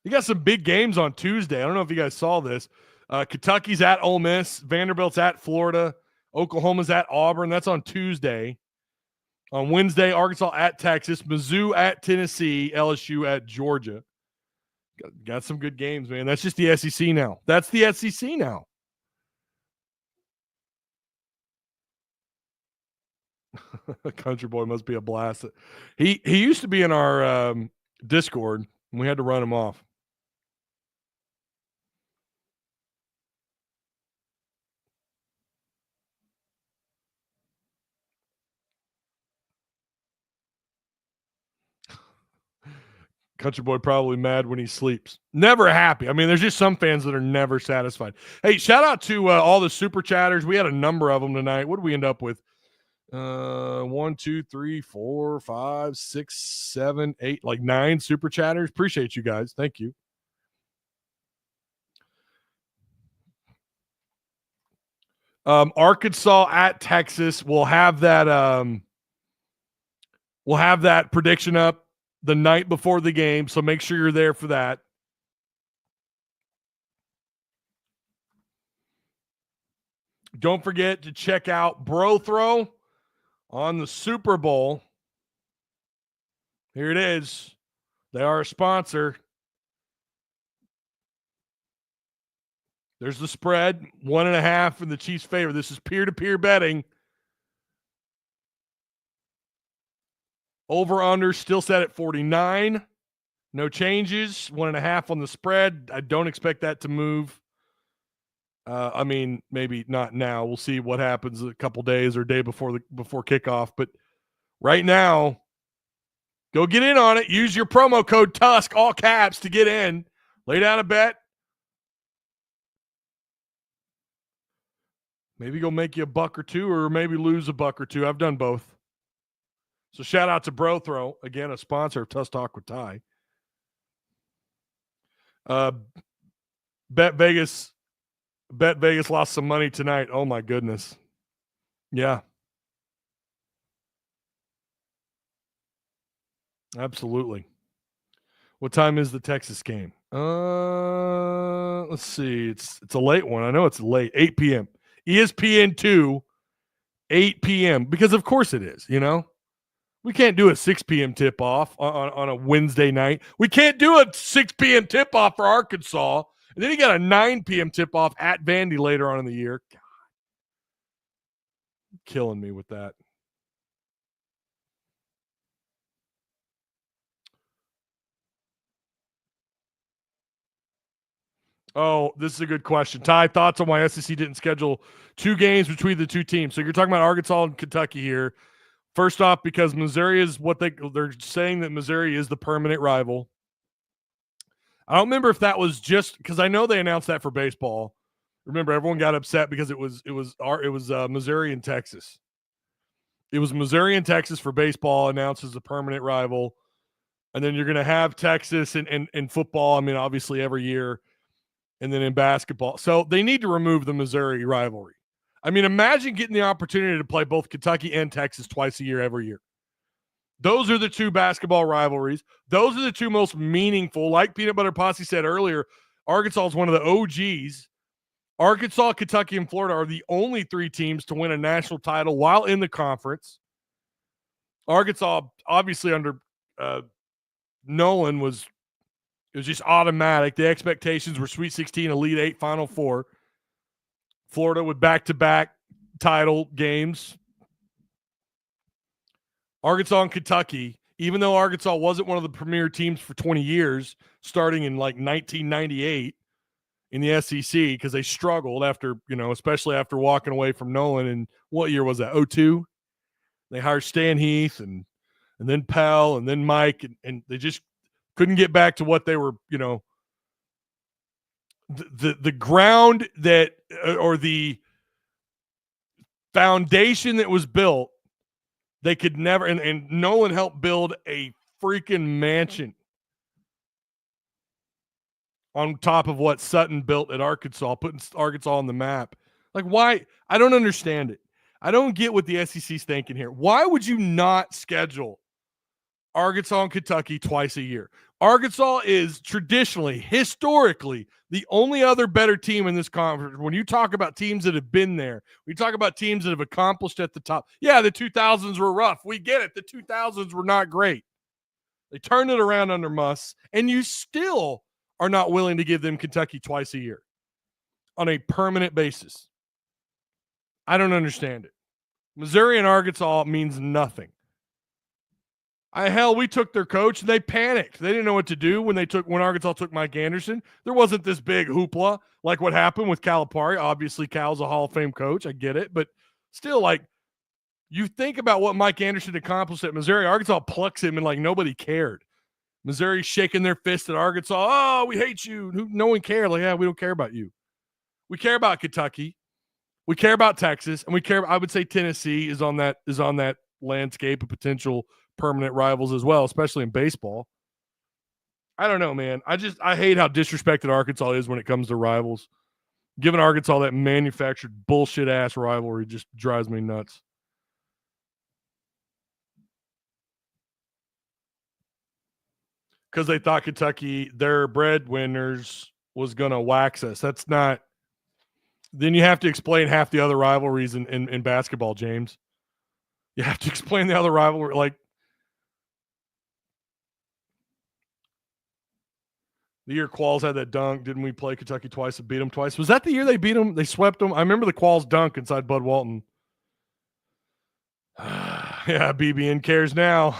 You got some big games on Tuesday. I don't know if you guys saw this. Kentucky's at Ole Miss. Vanderbilt's at Florida. Oklahoma's at Auburn. That's on Tuesday. On Wednesday, Arkansas at Texas. Mizzou at Tennessee. LSU at Georgia. Got some good games, man. That's just the SEC now. That's the SEC now. Country Boy must be a blast. He used to be in our Discord, and we had to run him off. Country Boy probably mad when he sleeps. Never happy. I mean, there's just some fans that are never satisfied. Hey, shout out to all the super chatters. We had a number of them tonight. What did we end up with? 1, 2, 3, 4, 5, 6, 7, 8, like 9 super chatters. Appreciate you guys. Thank you. Arkansas at Texas. We'll have that prediction up the night before the game, so make sure you're there for that. Don't forget to check out BroThrow on the Super Bowl. Here it is. They are a sponsor. There's the spread, 1.5 in the Chiefs' favor. This is peer-to-peer betting. Over-under still set at 49. No changes. 1.5 on the spread. I don't expect that to move. I mean, maybe not now. We'll see what happens a couple days or day before kickoff. But right now, go get in on it. Use your promo code TUSK, all caps, to get in. Lay down a bet. Maybe go make you $1 or $2, or maybe lose $1 or $2. I've done both. So shout out to BroThrow, again, a sponsor of Tusk Talk with Ty. Bet Vegas lost some money tonight. Oh my goodness. Yeah. Absolutely. What time is the Texas game? Let's see. It's a late one. I know it's late. 8 p.m. ESPN 2, 8 p.m. Because of course it is, you know? We can't do a 6 p.m. tip-off on a Wednesday night. We can't do a 6 p.m. tip-off for Arkansas. And then you got a 9 p.m. tip-off at Vandy later on in the year. God. Killing me with that. Oh, this is a good question. Ty, thoughts on why SEC didn't schedule 2 games between the 2 teams? So you're talking about Arkansas and Kentucky here. First off, because Missouri is what they're saying that Missouri is the permanent rival. I don't remember if that was just because I know they announced that for baseball. Remember, everyone got upset because it was Missouri and Texas. It was Missouri and Texas for baseball announced as a permanent rival, and then you're going to have Texas in football. I mean, obviously every year, and then in basketball. So they need to remove the Missouri rivalry. I mean, imagine getting the opportunity to play both Kentucky and Texas twice a year, every year. Those are the 2 basketball rivalries. Those are the 2 most meaningful. Like Peanut Butter Posse said earlier, Arkansas is one of the OGs. Arkansas, Kentucky, and Florida are the only 3 teams to win a national title while in the conference. Arkansas, obviously under Nolan, it was just automatic. The expectations were Sweet 16, Elite 8, Final 4. Florida with back-to-back title games. Arkansas and Kentucky, even though Arkansas wasn't one of the premier teams for 20 years, starting in like 1998 in the SEC, because they struggled after, especially after walking away from Nolan. And what year was that? 2002? They hired Stan Heath and then Pell and then Mike, and they just couldn't get back to what they were, the ground that or the foundation that was built, they could never, and Nolan helped build a freaking mansion on top of what Sutton built at Arkansas, putting Arkansas on the map. Like, why? I don't understand it. I don't get what the SEC's thinking here. Why would you not schedule Arkansas and Kentucky twice a year? Arkansas is traditionally, historically, the only other better team in this conference. When you talk about teams that have been there, we talk about teams that have accomplished at the top. Yeah, the 2000s were rough. We get it. The 2000s were not great. They turned it around under Muss, and you still are not willing to give them Kentucky twice a year on a permanent basis. I don't understand it. Missouri and Arkansas means nothing. We took their coach and they panicked. They didn't know what to do when Arkansas took Mike Anderson. There wasn't this big hoopla like what happened with Calipari. Obviously, Cal's a Hall of Fame coach. I get it. But still, like, you think about what Mike Anderson accomplished at Missouri. Arkansas plucks him and like nobody cared. Missouri shaking their fist at Arkansas. Oh, we hate you. No one cared. Like, yeah, we don't care about you. We care about Kentucky. We care about Texas. And we care. I would say Tennessee is on that landscape of potential permanent rivals as well, especially in baseball. I don't know, man. I hate how disrespected Arkansas is when it comes to rivals. Giving Arkansas that manufactured bullshit ass rivalry just drives me nuts. Because they thought Kentucky, their breadwinners, was going to wax us. That's not. Then you have to explain half the other rivalries in basketball, James. You have to explain the other rivalry. Like, the year Qualls had that dunk, didn't we play Kentucky twice and beat them twice? Was that the year they beat them? They swept them? I remember the Qualls dunk inside Bud Walton. Yeah, BBN cares now.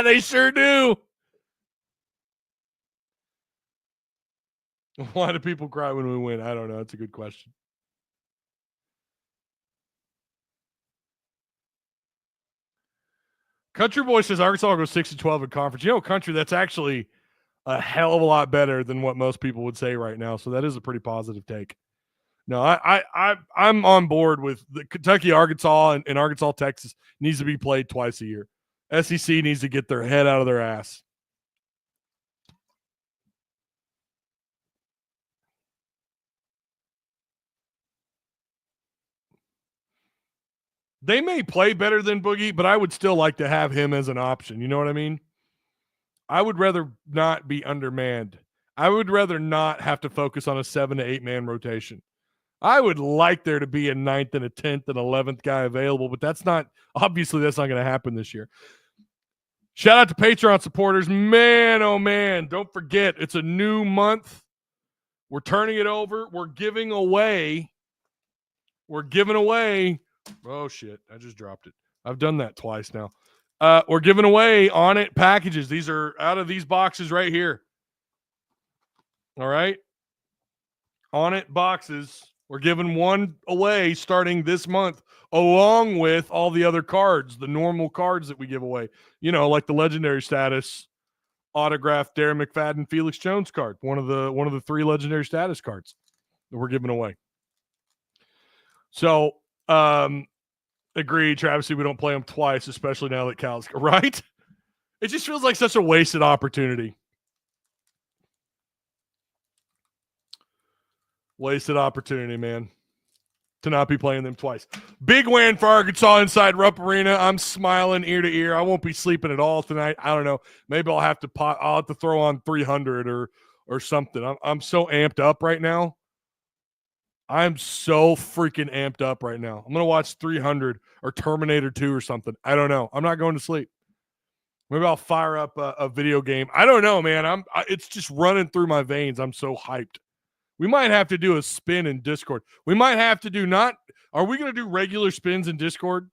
They sure do. Why do people cry when we win? I don't know. That's a good question. Country Boy says Arkansas will go 6-12 in conference. You know, Country, that's actually a hell of a lot better than what most people would say right now. So that is a pretty positive take. No, I'm on board with the Kentucky, Arkansas, and Arkansas, Texas needs to be played twice a year. SEC needs to get their head out of their ass. They may play better than Boogie, but I would still like to have him as an option. You know what I mean? I would rather not be undermanned. I would rather not have to focus on a 7 to 8 man rotation. I would like there to be a 9th and a 10th and 11th guy available, but that's not going to happen this year. Shout out to Patreon supporters. Man, oh man, don't forget, it's a new month. We're turning it over. We're giving away. Oh shit, I just dropped it. I've done that twice now. We're giving away On It packages. These are out of these boxes right here. All right. On It boxes. We're giving one away starting this month, along with all the other cards, the normal cards that we give away. You know, like the legendary status autographed Darren McFadden, Felix Jones card, one of the 3 legendary status cards that we're giving away. So, agree, Travis, we don't play them twice, especially now that Cal's right. It just feels like such a wasted opportunity. Wasted opportunity, man, to not be playing them twice. Big win for Arkansas inside Rupp Arena. I'm smiling ear to ear. I won't be sleeping at all tonight. I don't know. Maybe I'll have to throw on 300 or something. I'm so amped up right now. I'm so freaking amped up right now. I'm going to watch 300 or Terminator 2 or something. I don't know. I'm not going to sleep. Maybe I'll fire up a video game. I don't know, man. It's just running through my veins. I'm so hyped. We might have to do a spin in Discord. We might have to do are we going to do regular spins in Discord?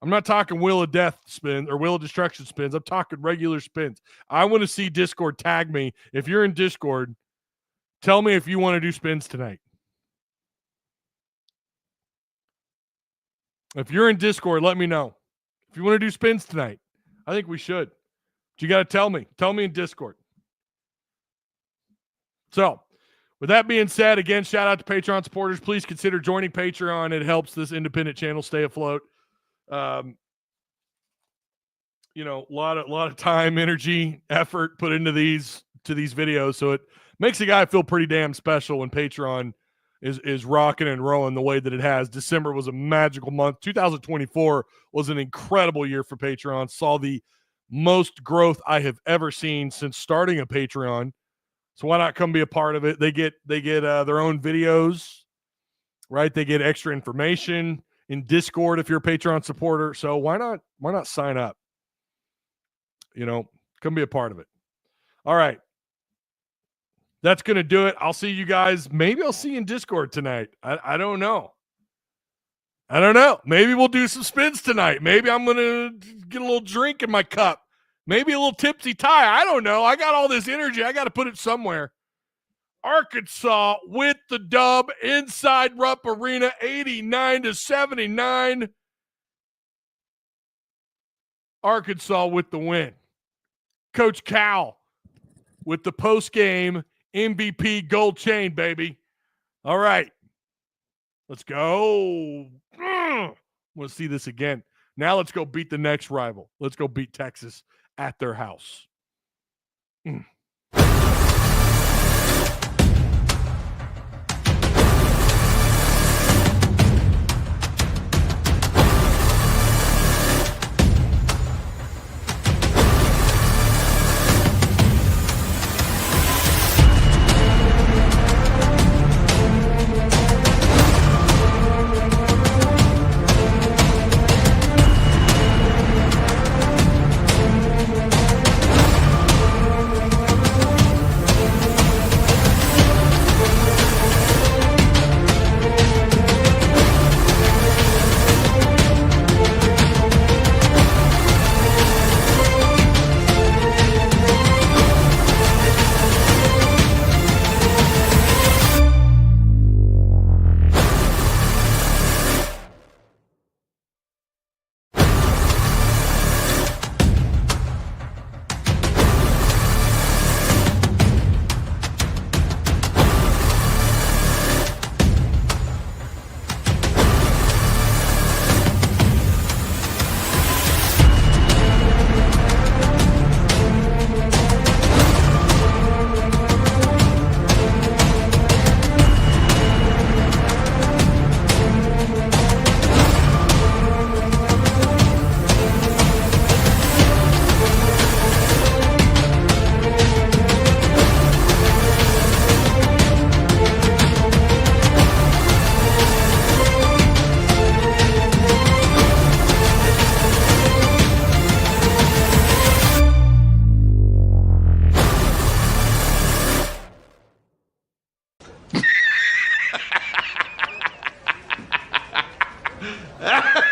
I'm not talking Wheel of Death spin or Wheel of Destruction spins. I'm talking regular spins. I want to see Discord tag me. If you're in Discord, tell me if you want to do spins tonight. If you're in Discord, let me know. If you want to do spins tonight, I think we should. But you got to tell me. Tell me in Discord. So, with that being said, again, shout out to Patreon supporters. Please consider joining Patreon. It helps this independent channel stay afloat. You know, a lot of time, energy, effort put into these videos. So it makes a guy feel pretty damn special when Patreon is rocking and rolling the way that it has. December was a magical month. 2024 was an incredible year for Patreon. Saw the most growth I have ever seen since starting a Patreon. So why not come be a part of it? They get their own videos, right? They get extra information in Discord if you're a Patreon supporter. So why not sign up? You know, come be a part of it. All right. That's going to do it. I'll see you guys. Maybe I'll see you in Discord tonight. I don't know. Maybe we'll do some spins tonight. Maybe I'm going to get a little drink in my cup. Maybe a little tipsy tie. I don't know. I got all this energy. I got to put it somewhere. Arkansas with the dub inside Rupp Arena, 89-79. Arkansas with the win. Coach Cal with the post-game MVP gold chain, baby. All right. Let's go. I want to see this again. Now let's go beat the next rival. Let's go beat Texas at their house. Ha ha ha!